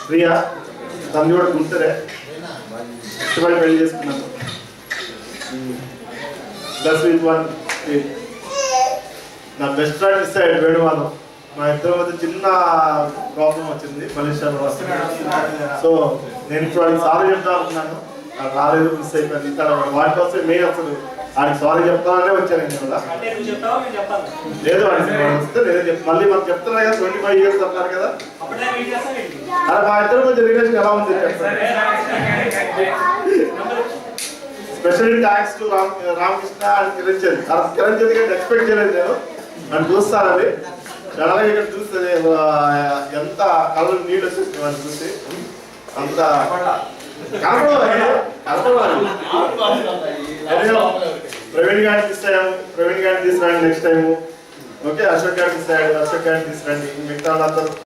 ప్రియా తను కూడా గుర్తురే ఇష్టపడి పెళ్లి చేసుకున్నాను. ప్లస్ విత్ వన్ నా బెస్ట్ ఫ్రెండ్ మిస్ అయ్యాడు వేణువాదం. మా ఇద్దరి మధ్య చిన్న ప్రాబ్లం వచ్చింది మలేషియాలో వస్తుంది. సో నేను ఇప్పుడు వాడికి సారీ చెప్తా అనుకున్నాను, రాలేదు, మిస్ అయిపోయింది. ఇక్కడ వాడి కోసం మెయిన్ అసలు వాడికి సారీ చెప్తాననే వచ్చాను నేను కూడా. లేదు వాడికి వస్తే లేదే మళ్ళీ మనం చెప్తున్నా కదా 25 years అన్నారు కదా. అరే మా ఇద్దరు కొంచెం రిలేషన్ ఎలా ఉంది special thanks to Ramakrishna and Kiran Chand. Kiran Chand కంటే ఎక్స్పెక్ట్ చేయలేదు నేను, నన్ను చూస్తాను అది చాలా ఇక్కడ చూస్తే ఎంత కలర్ నీళ్ళు వచ్చేసింది వాడిని చూసి అంత ప్రవీణ్ గారిని తీసాము, ప్రవీణ్ గారిని తీసుకురండి నెక్స్ట్ టైము. ఓకే, అశోక్ గారిని తీసాడు, అశోక్ గారిని తీసుకురండి. మిగతా వాళ్ళందరూ